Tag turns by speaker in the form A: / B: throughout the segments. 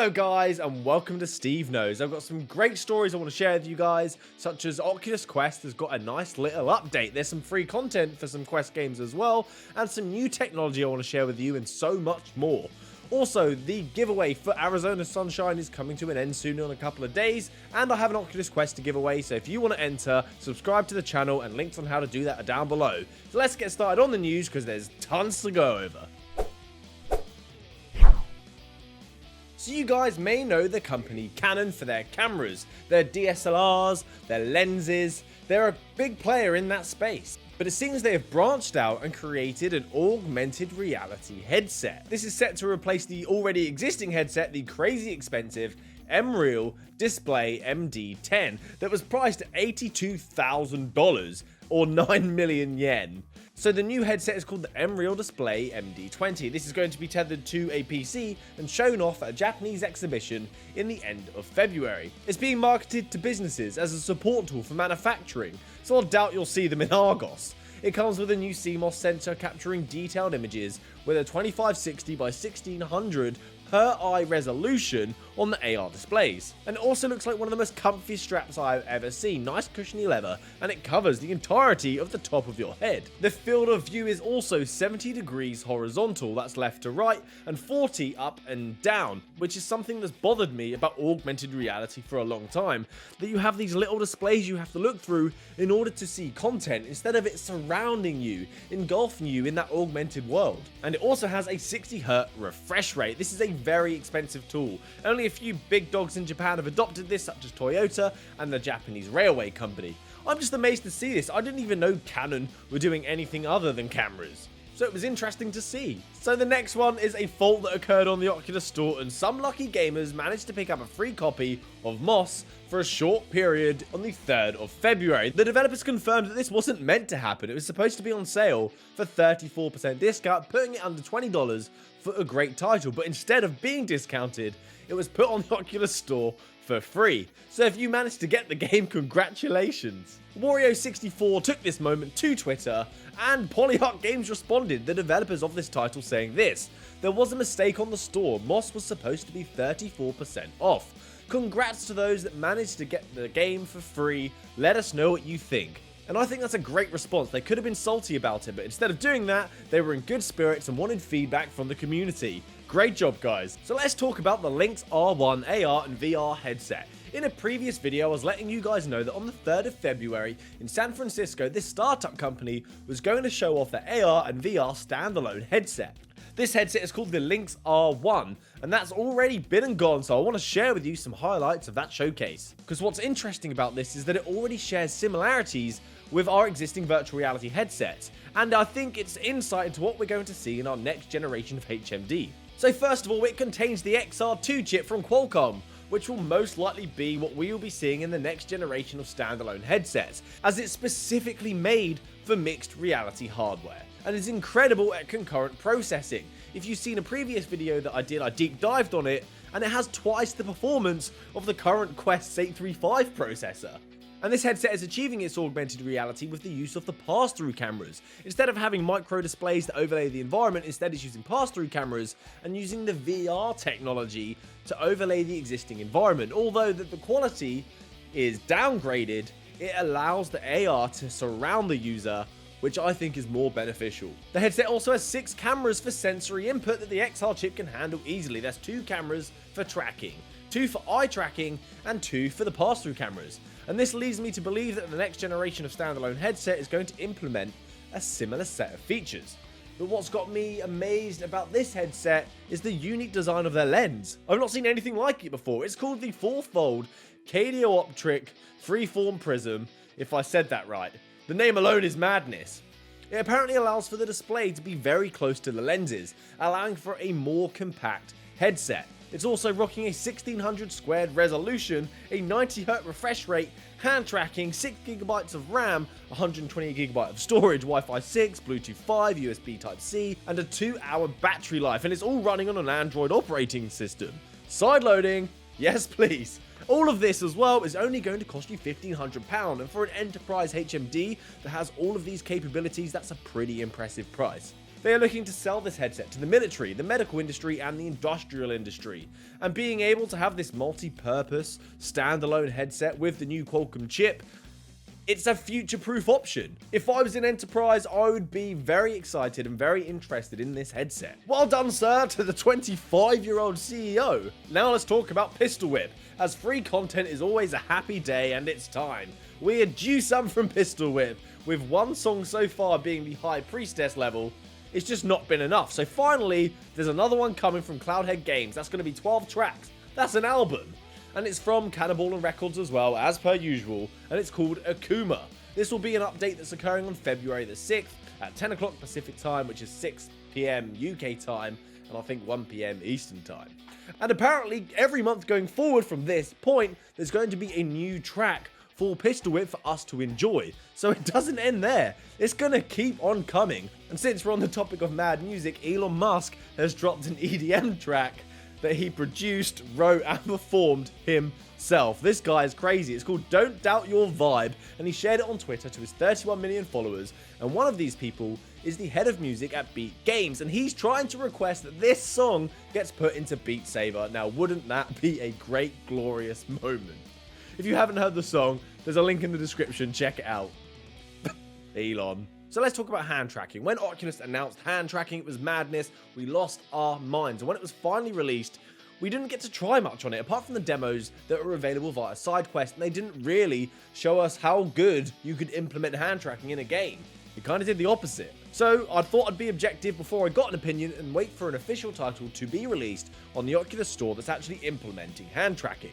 A: Hello guys and welcome to SteveKnows. I've got some great stories I want to share with you guys, such as Oculus Quest has got a nice little update. There's some free content for some Quest games as well, and some new technology I want to share with you, and so much more. Also, the giveaway for Arizona Sunshine is coming to an end soon in a couple of days, and I have an Oculus Quest to give away, so if you want to enter, subscribe to the channel, and links on how to do that are down below. So let's get started on the news, because there's tons to go over. So you guys may know the company Canon for their cameras, their DSLRs, their lenses. They're a big player in that space. But it seems they have branched out and created an augmented reality headset. This is set to replace the already existing headset, the crazy expensive M-Real Display MD10 that was priced at $82,000 or 9 million yen. So the new headset is called the M-Real Display MD20. This is going to be tethered to a PC and shown off at a Japanese exhibition in the end of February. It's being marketed to businesses as a support tool for manufacturing, so I doubt you'll see them in Argos. It comes with a new CMOS sensor capturing detailed images with a 2560 by 1600 per eye resolution on the AR displays. And it also looks like one of the most comfy straps I've ever seen. Nice cushiony leather, and it covers the entirety of the top of your head. The field of view is also 70 degrees horizontal, that's left to right, and 40 up and down, which is something that's bothered me about augmented reality for a long time, that you have these little displays you have to look through in order to see content, instead of it surrounding you, engulfing you in that augmented world. And it also has a 60Hz refresh rate. This is a very expensive tool. Only a few big dogs in Japan have adopted this, such as Toyota and the Japanese railway company. I'm just amazed to see this. I didn't even know Canon were doing anything other than cameras. So it was interesting to see. So the next one is a fault that occurred on the Oculus store, and some lucky gamers managed to pick up a free copy of Moss for a short period on the 3rd of February. The developers confirmed that this wasn't meant to happen. It was supposed to be on sale for 34% discount, putting it under $20 for a great title, but instead of being discounted, it was put on the Oculus store for free. So if you managed to get the game, congratulations. Wario64 took this moment to Twitter, and Polyarc Games responded, the developers of this title, saying this: "There was a mistake on the store. Moss was supposed to be 34% off. Congrats to those that managed to get the game for free. Let us know what you think." And I think that's a great response. They could have been salty about it, but instead of doing that, they were in good spirits and wanted feedback from the community. Great job, guys. So let's talk about the Lynx R1 AR and VR headset. In a previous video, I was letting you guys know that on the 3rd of February in San Francisco, this startup company was going to show off their AR and VR standalone headset. This headset is called the Lynx R1, and that's already been and gone, so I want to share with you some highlights of that showcase. Because what's interesting about this is that it already shares similarities with our existing virtual reality headsets, and I think it's insight into what we're going to see in our next generation of HMD. So first of all, it contains the XR2 chip from Qualcomm, which will most likely be what we will be seeing in the next generation of standalone headsets, as it's specifically made for mixed reality hardware, and is incredible at concurrent processing. If you've seen a previous video that I did, I deep dived on it, and it has twice the performance of the current Quest 835 processor. And this headset is achieving its augmented reality with the use of the pass-through cameras. Instead of having micro displays that overlay the environment, instead it's using pass-through cameras and using the VR technology to overlay the existing environment. Although the quality is downgraded, it allows the AR to surround the user, which I think is more beneficial. The headset also has 6 cameras for sensory input that the XR chip can handle easily. There's 2 cameras for tracking, 2 for eye tracking, and 2 for the pass-through cameras. And this leads me to believe that the next generation of standalone headset is going to implement a similar set of features. But what's got me amazed about this headset is the unique design of their lens. I've not seen anything like it before. It's called the 4-fold Cadiooptric Freeform Prism, if I said that right. The name alone is madness. It apparently allows for the display to be very close to the lenses, allowing for a more compact headset. It's also rocking a 1600 squared resolution, a 90Hz refresh rate, hand tracking, 6GB of RAM, 128GB of storage, Wi-Fi 6, Bluetooth 5, USB Type-C, and a 2-hour battery life, and it's all running on an Android operating system. Sideloading? Yes, please. All of this as well is only going to cost you £1,500, and for an enterprise HMD that has all of these capabilities, that's a pretty impressive price. They are looking to sell this headset to the military, the medical industry, and the industrial industry. And being able to have this multi-purpose, standalone headset with the new Qualcomm chip, it's a future-proof option. If I was in enterprise, I would be very excited and very interested in this headset. Well done, sir, to the 25-year-old CEO. Now let's talk about Pistol Whip, as free content is always a happy day, and it's time. We are due some from Pistol Whip, with one song so far being the High Priestess level. It's just not been enough, so finally, there's another one coming from Cloudhead Games. That's going to be 12 tracks. That's an album. And it's from Cannibal Records as well, as per usual, and it's called Akuma. This will be an update that's occurring on February the 6th at 10 o'clock Pacific time, which is 6 PM UK time, and I think 1 PM Eastern time. And apparently, every month going forward from this point, there's going to be a new track for Pistol Whip for us to enjoy. So it doesn't end there. It's going to keep on coming. And since we're on the topic of mad music, Elon Musk has dropped an EDM track that he produced, wrote, and performed himself. This guy is crazy. It's called Don't Doubt Your Vibe, and he shared it on Twitter to his 31 million followers, and one of these people is the head of music at Beat Games, and he's trying to request that this song gets put into Beat Saber. Now, wouldn't that be a great, glorious moment? If you haven't heard the song, there's a link in the description. Check it out. Elon. So let's talk about hand tracking. When Oculus announced hand tracking, it was madness. We lost our minds. And when it was finally released, we didn't get to try much on it, apart from the demos that were available via SideQuest, and they didn't really show us how good you could implement hand tracking in a game. It kind of did the opposite. So I thought I'd be objective before I got an opinion and wait for an official title to be released on the Oculus Store that's actually implementing hand tracking.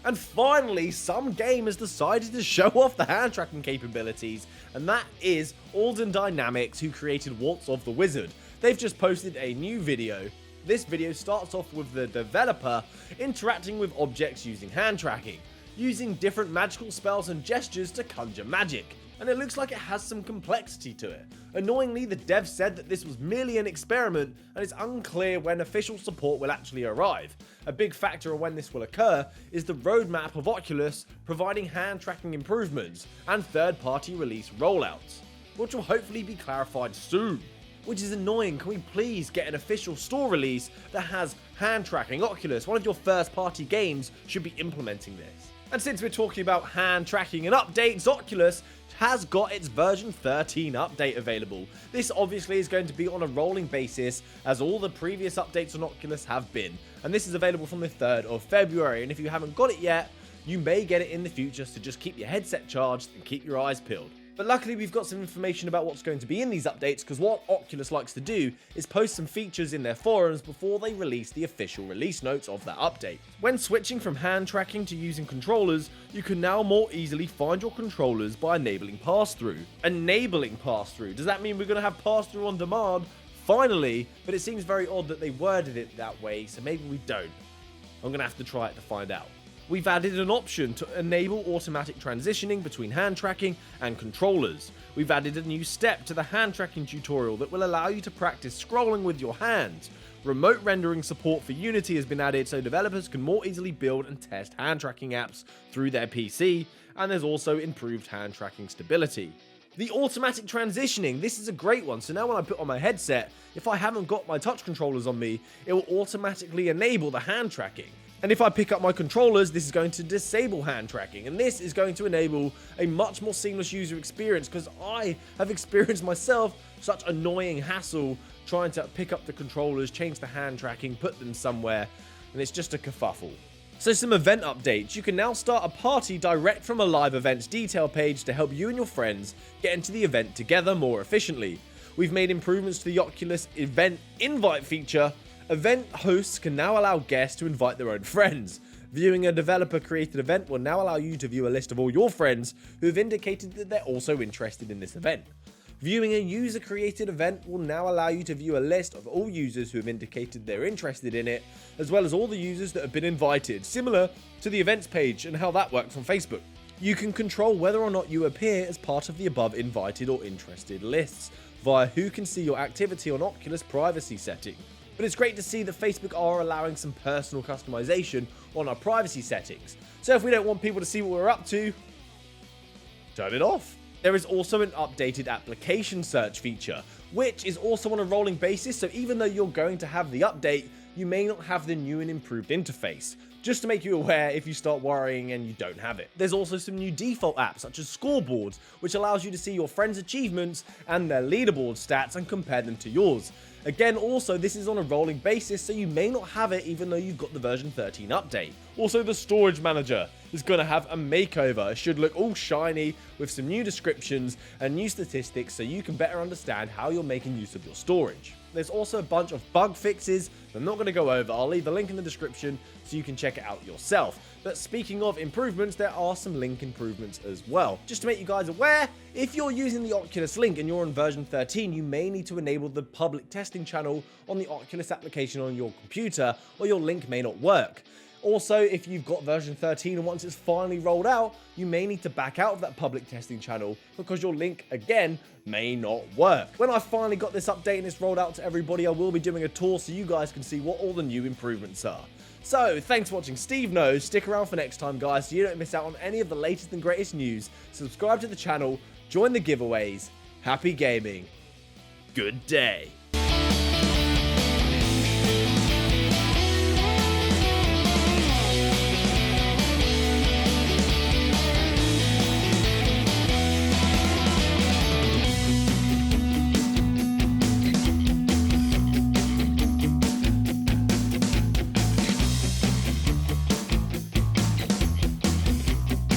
A: And finally, some game has decided to show off the hand tracking capabilities, and that is Alden Dynamics, who created Waltz of the Wizard. They've just posted a new video. This video starts off with the developer interacting with objects using hand tracking, using different magical spells and gestures to conjure magic. And it looks like it has some complexity to it. Annoyingly, the devs said that this was merely an experiment, and it's unclear when official support will actually arrive. A big factor on when this will occur is the roadmap of Oculus providing hand tracking improvements and third-party release rollouts, which will hopefully be clarified soon. Which is annoying. Can we please get an official store release that has hand tracking? Oculus, one of your first-party games, should be implementing this. And since we're talking about hand tracking and updates, Oculus has got its version 13 update available. This obviously is going to be on a rolling basis, as all the previous updates on Oculus have been. And this is available from the 3rd of February, and if you haven't got it yet, you may get it in the future, so just keep your headset charged and keep your eyes peeled. But luckily we've got some information about what's going to be in these updates, because what Oculus likes to do is post some features in their forums before they release the official release notes of that update. When switching from hand tracking to using controllers, you can now more easily find your controllers by enabling pass-through. Enabling pass-through? Does that mean we're going to have pass-through on demand? Finally, but it seems very odd that they worded it that way, so maybe we don't. I'm going to have to try it to find out. We've added an option to enable automatic transitioning between hand tracking and controllers. We've added a new step to the hand tracking tutorial that will allow you to practice scrolling with your hands. Remote rendering support for Unity has been added so developers can more easily build and test hand tracking apps through their PC, and there's also improved hand tracking stability. The automatic transitioning, this is a great one. So now when I put on my headset, if I haven't got my touch controllers on me, it will automatically enable the hand tracking. And if I pick up my controllers, this is going to disable hand tracking. And this is going to enable a much more seamless user experience, because I have experienced myself such annoying hassle trying to pick up the controllers, change the hand tracking, put them somewhere, and it's just a kerfuffle. So some event updates. You can now start a party direct from a live events detail page to help you and your friends get into the event together more efficiently. We've made improvements to the Oculus event invite feature. Event hosts can now allow guests to invite their own friends. Viewing a developer-created event will now allow you to view a list of all your friends who have indicated that they're also interested in this event. Viewing a user-created event will now allow you to view a list of all users who have indicated they're interested in it, as well as all the users that have been invited, similar to the events page and how that works on Facebook. You can control whether or not you appear as part of the above invited or interested lists via who can see your activity on Oculus privacy setting. But it's great to see that Facebook are allowing some personal customization on our privacy settings. So if we don't want people to see what we're up to, turn it off. There is also an updated application search feature. which is also on a rolling basis, so even though you're going to have the update, you may not have the new and improved interface. Just to make you aware if you start worrying and you don't have it. There's also some new default apps such as scoreboards, which allows you to see your friends' achievements and their leaderboard stats and compare them to yours. Again, also, this is on a rolling basis, so you may not have it even though you've got the version 13 update. Also, the storage manager is going to have a makeover. It should look all shiny with some new descriptions and new statistics so you can better understand how you're making use of your storage. There's also a bunch of bug fixes that I'm not going to go over. I'll leave the link in the description so you can check it out yourself. But speaking of improvements, there are some link improvements as well. Just to make you guys aware, if you're using the Oculus Link and you're on version 13, you may need to enable the public testing channel on the Oculus application on your computer, or your link may not work. Also, if you've got version 13 and once it's finally rolled out, you may need to back out of that public testing channel because your link, again, may not work. When I finally got this update and it's rolled out to everybody, I will be doing a tour so you guys can see what all the new improvements are. So, thanks for watching Steve Knows. Stick around for next time, guys, so you don't miss out on any of the latest and greatest news. Subscribe to the channel, join the giveaways. Happy gaming. Good day.